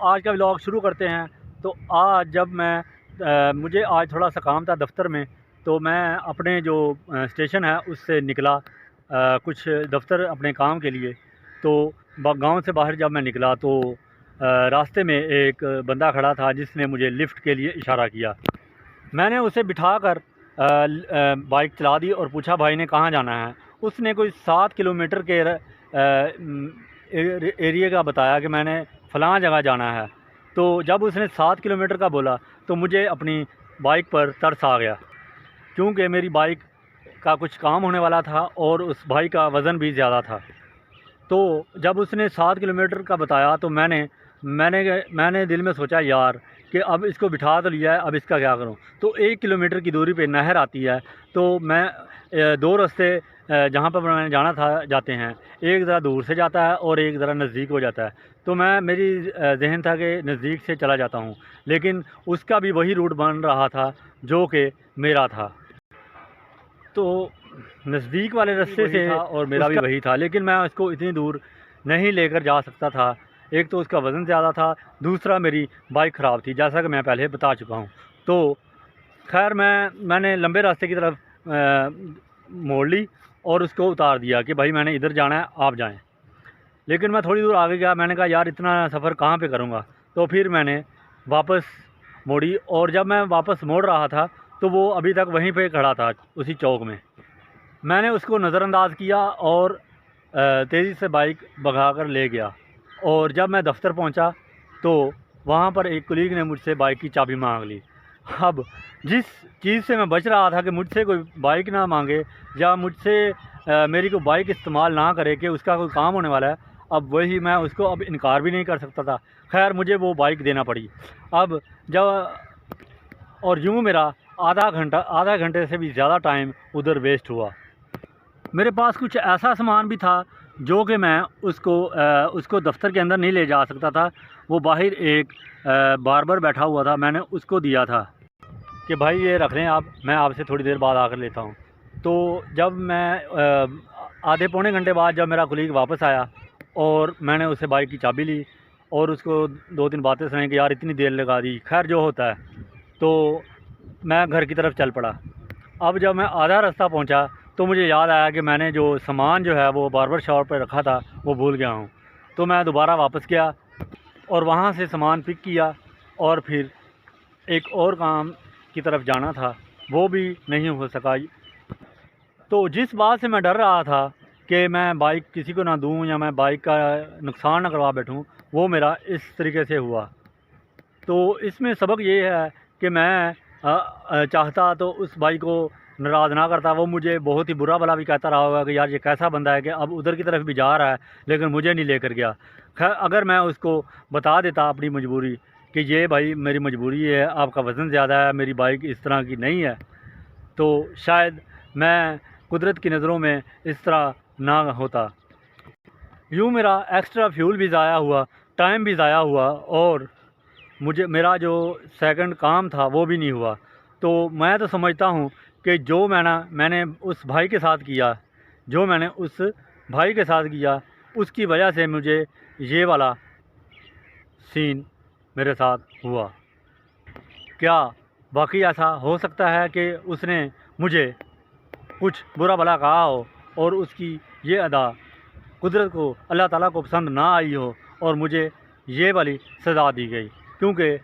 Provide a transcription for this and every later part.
आज का व्लॉग शुरू करते हैं। तो आज जब मुझे आज थोड़ा सा काम था दफ्तर में, तो मैं अपने जो स्टेशन है उससे निकला कुछ दफ्तर अपने काम के लिए। तो गांव से बाहर जब मैं निकला तो रास्ते में एक बंदा खड़ा था जिसने मुझे लिफ़्ट के लिए इशारा किया। मैंने उसे बिठाकर बाइक चला दी और पूछा भाई ने कहाँ जाना है। उसने कोई 7 किलोमीटर के एरिया का बताया कि मैंने फ़लाँ जगह जाना है। तो जब उसने 7 किलोमीटर का बोला तो मुझे अपनी बाइक पर तरस आ गया, क्योंकि मेरी बाइक का कुछ काम होने वाला था और उस भाई का वज़न भी ज़्यादा था। तो जब उसने 7 किलोमीटर का बताया तो मैंने दिल में सोचा यार कि अब इसको बिठा तो लिया है, अब इसका क्या करूं। तो 1 किलोमीटर की दूरी पे नहर आती है, तो मैं दो रास्ते जहां पर मैंने जाना था जाते हैं। एक ज़रा दूर से जाता है और एक ज़रा नज़दीक हो जाता है। तो मेरी जहन था कि नज़दीक से चला जाता हूं, लेकिन उसका भी वही रूट बन रहा था जो कि मेरा था। तो नज़दीक वाले रास्ते से था और मेरा भी वही था, लेकिन मैं उसको इतनी दूर नहीं लेकर जा सकता था। एक तो उसका वज़न ज़्यादा था, दूसरा मेरी बाइक ख़राब थी, जैसा कि मैं पहले बता चुका हूँ। तो खैर मैंने लंबे रास्ते की तरफ मोड़ ली और उसको उतार दिया कि भाई मैंने इधर जाना है, आप जाएं। लेकिन मैं थोड़ी दूर आगे गया, मैंने कहा यार इतना सफ़र कहाँ पे करूँगा। तो फिर मैंने वापस मोड़ी और जब मैं वापस मोड़ रहा था तो वो अभी तक वहीं पे खड़ा था उसी चौक में। मैंने उसको नज़रअंदाज़ किया और तेज़ी से बाइक भगाकर ले गया। और जब मैं दफ़्तर पहुंचा तो वहां पर एक कुलीग ने मुझसे बाइक की चाबी मांग ली। अब जिस चीज़ से मैं बच रहा था कि मुझसे कोई बाइक ना मांगे या मुझसे मेरी कोई बाइक इस्तेमाल ना करे कि उसका कोई काम होने वाला है, अब वही मैं उसको अब इनकार भी नहीं कर सकता था। खैर मुझे वो बाइक देना पड़ी। अब जब और यूँ मेरा आधा घंटे से भी ज़्यादा टाइम उधर वेस्ट हुआ। मेरे पास कुछ ऐसा सामान भी था जो कि मैं उसको दफ़्तर के अंदर नहीं ले जा सकता था। वो बाहर एक बार्बर बैठा हुआ था, मैंने उसको दिया था कि भाई ये रख लें आप, मैं आपसे थोड़ी देर बाद आकर लेता हूँ। तो जब मैं आधे पौने घंटे बाद जब मेरा कुलीग वापस आया और मैंने उससे बाइक की चाबी ली और उसको 2-3 बातें सुनाई कि यार इतनी देर लगा दी, खैर जो होता है। तो मैं घर की तरफ चल पड़ा। अब जब मैं आधा रास्ता पहुंचा तो मुझे याद आया कि मैंने जो सामान जो है वो बार्बर शॉप पर रखा था वो भूल गया हूँ। तो मैं दोबारा वापस गया और वहाँ से सामान पिक किया और फिर एक और काम की तरफ जाना था, वो भी नहीं हो सका। तो जिस बात से मैं डर रहा था कि मैं बाइक किसी को ना दूँ या मैं बाइक का नुकसान ना करवा बैठूँ, वो मेरा इस तरीके से हुआ। तो इसमें सबक ये है कि मैं चाहता तो उस भाई को नाराज़ ना करता। वो मुझे बहुत ही बुरा भला भी कहता रहा होगा कि यार ये कैसा बंदा है कि अब उधर की तरफ भी जा रहा है लेकिन मुझे नहीं लेकर गया। खैर अगर मैं उसको बता देता अपनी मजबूरी कि ये भाई मेरी मजबूरी है, आपका वज़न ज़्यादा है, मेरी बाइक इस तरह की नहीं है, तो शायद मैं कुदरत की नज़रों में इस तरह ना होता। यूँ मेरा एक्स्ट्रा फ्यूल भी ज़ाया हुआ, टाइम भी ज़ाया हुआ और मेरा जो सेकंड काम था वो भी नहीं हुआ। तो मैं तो समझता हूँ कि जो मैंने उस भाई के साथ किया, उसकी वजह से मुझे ये वाला सीन मेरे साथ हुआ। क्या वाकई ऐसा हो सकता है कि उसने मुझे कुछ बुरा भला कहा हो और उसकी ये अदा कुदरत को, अल्लाह ताला को पसंद ना आई हो और मुझे ये वाली सज़ा दी गई, क्योंकि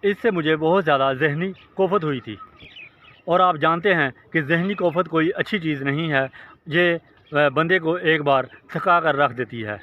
इससे मुझे बहुत ज़्यादा ज़हनी कोफत हुई थी। और आप जानते हैं कि ज़हनी कोफत कोई अच्छी चीज़ नहीं है, ये बंदे को एक बार थका कर रख देती है।